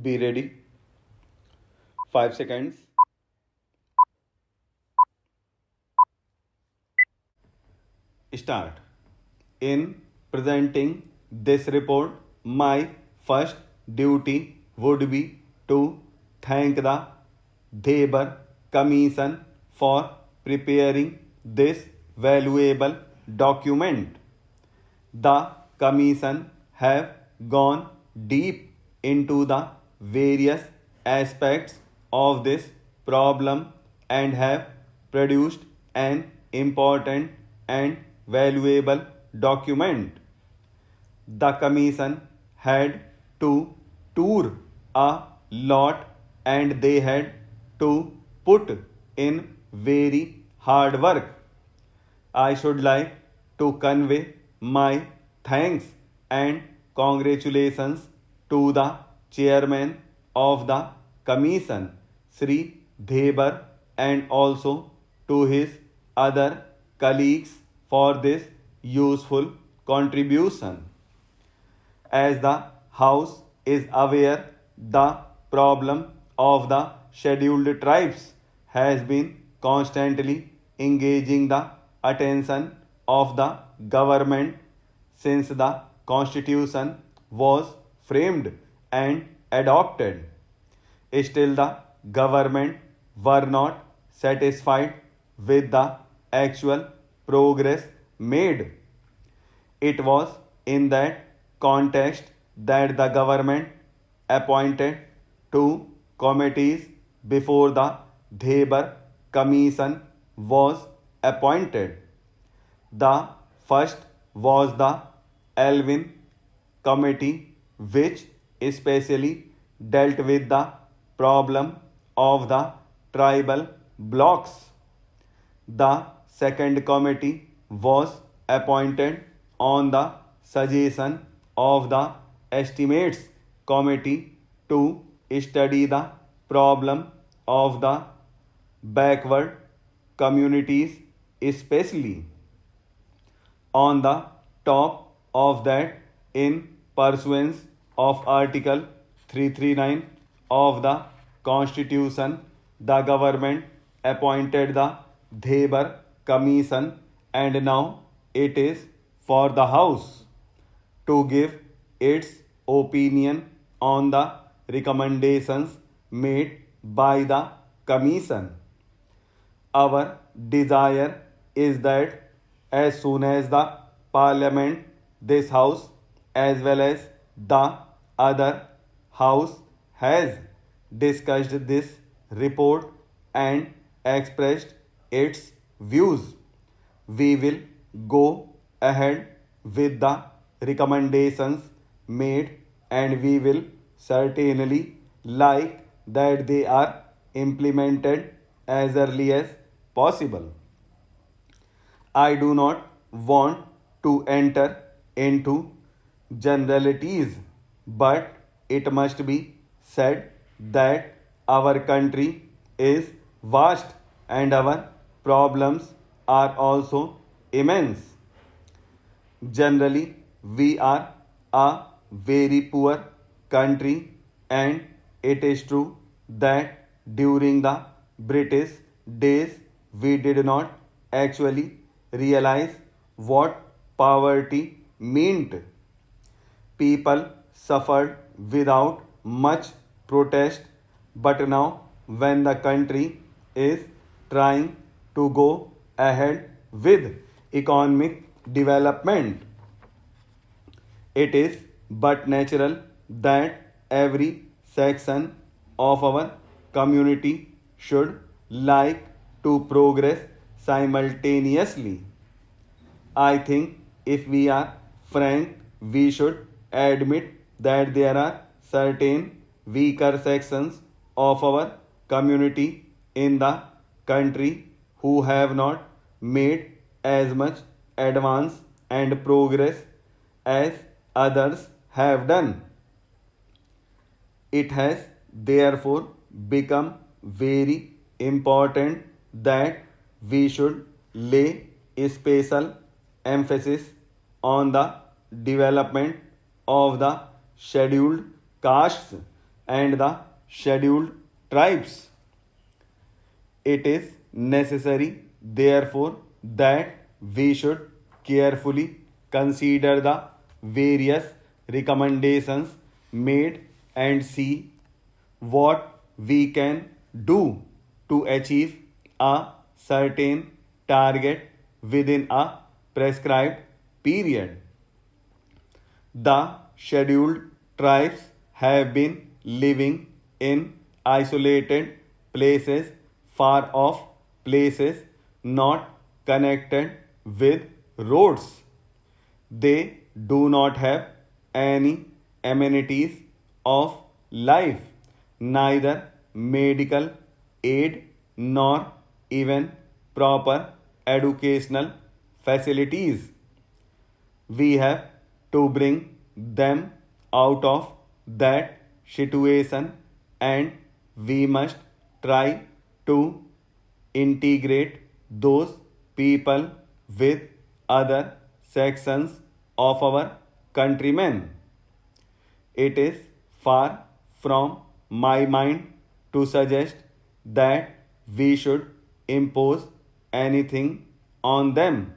Be ready. 5 seconds. Start. In presenting this report, my first duty would be to thank the Debar Commission for preparing this valuable document. The Commission have gone deep into the various aspects of this problem and have produced an important and valuable document. The Commission had to tour a lot and they had to put in very hard work. I should like to convey my thanks and congratulations to the chairman of the commission, Sri Debar, and also to his other colleagues for this useful contribution. As the House is aware, the problem of the scheduled tribes has been constantly engaging the attention of the government since the constitution was framed and adopted. Still, the government were not satisfied with the actual progress made. It was in that context that the government appointed two committees before the Debar Commission was appointed. The first was the Alvin Committee, which especially dealt with the problem of the tribal blocks. The second committee was appointed on the suggestion of the Estimates Committee to study the problem of the backward communities, especially. On the top of that, in pursuance of Article 339 of the Constitution, the government appointed the Debar Commission, and now it is for the House to give its opinion on the recommendations made by the Commission. Our desire is that as soon as the Parliament, this House, as well as the other House, has discussed this report and expressed its views, we will go ahead with the recommendations made and we will certainly like that they are implemented as early as possible. I do not want to enter into generalities, but it must be said that our country is vast and our problems are also immense. Generally, we are a very poor country, and it is true that during the British days we did not actually realize what poverty meant. People suffered without much protest, but now, when the country is trying to go ahead with economic development, it is but natural that every section of our community should like to progress simultaneously. I think if we are frank, we should admit that there are certain weaker sections of our community in the country who have not made as much advance and progress as others have done. It has therefore become very important that we should lay a special emphasis on the development of the scheduled castes and the scheduled tribes. It is necessary, therefore, that we should carefully consider the various recommendations made and see what we can do to achieve a certain target within a prescribed period. The scheduled tribes have been living in isolated places, far off places, not connected with roads. They do not have any amenities of life, neither medical aid nor even proper educational facilities. We have to bring them out of that situation, and we must try to integrate those people with other sections of our countrymen. It is far from my mind to suggest that we should impose anything on them,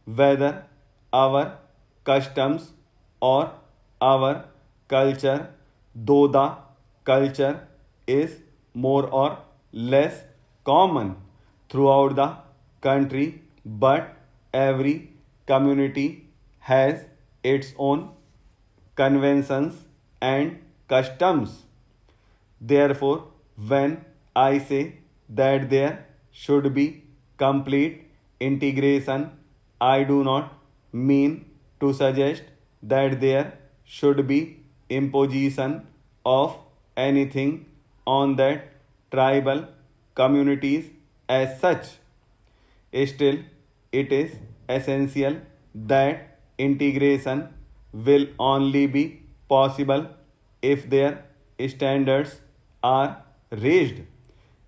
whether our customs or our culture, though the culture is more or less common throughout the country, but every community has its own conventions and customs. Therefore, when I say that there should be complete integration, I do not mean to suggest that there should be imposition of anything on that tribal communities as such. Still, it is essential that integration will only be possible if their standards are raised.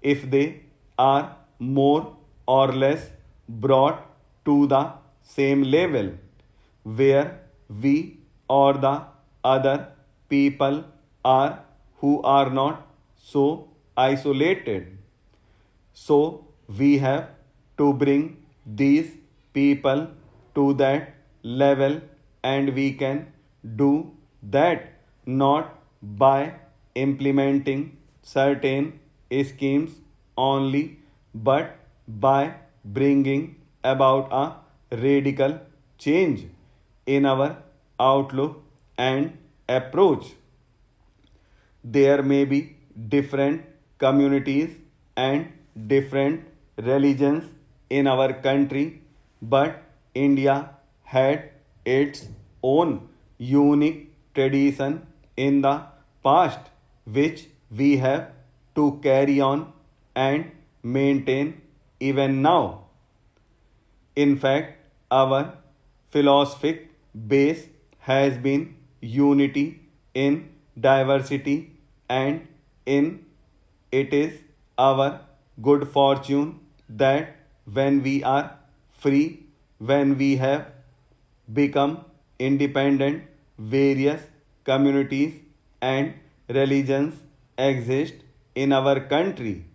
If they are more or less brought to the same level where we or the other people are who are not so isolated. So we have to bring these people to that level, and we can do that not by implementing certain schemes only, but by bringing about a radical change in our outlook and approach. There may be different communities and different religions in our country, but India had its own unique tradition in the past, which we have to carry on and maintain even now. In fact, our philosophic base has been unity in diversity, and in it is our good fortune that when we are free, when we have become independent, various communities and religions exist in our country,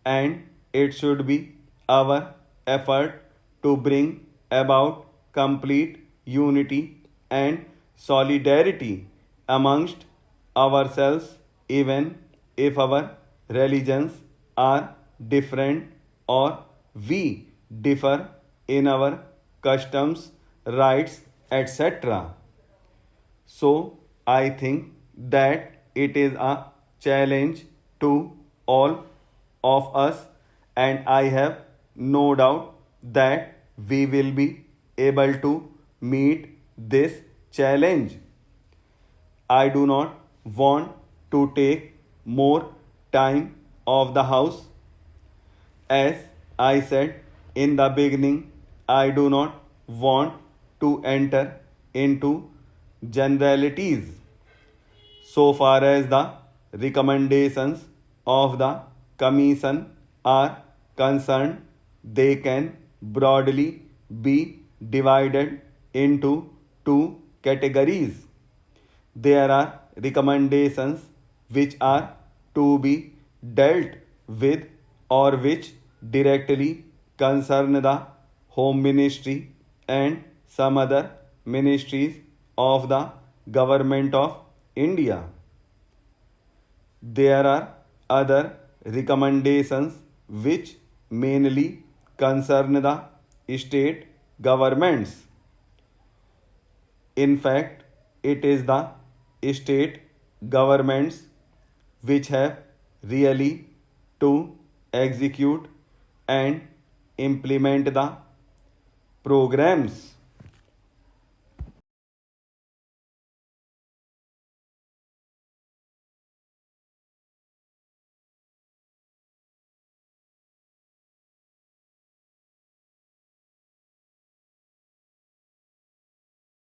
and it should be our effort to bring about complete unity and solidarity amongst ourselves, even if our religions are different or we differ in our customs, rights, etc. So, I think that it is a challenge to all of us, and I have no doubt that we will be able to meet this challenge. I do not want to take more time of the house. As I said in the beginning, I do not want to enter into generalities. So far as the recommendations of the Commission are concerned, they can broadly be divided into two categories. There are recommendations which are to be dealt with or which directly concern the Home Ministry and some other ministries of the Government of India. There are other recommendations which mainly concern the state governments. In fact, it is the state governments which have really to execute and implement the programs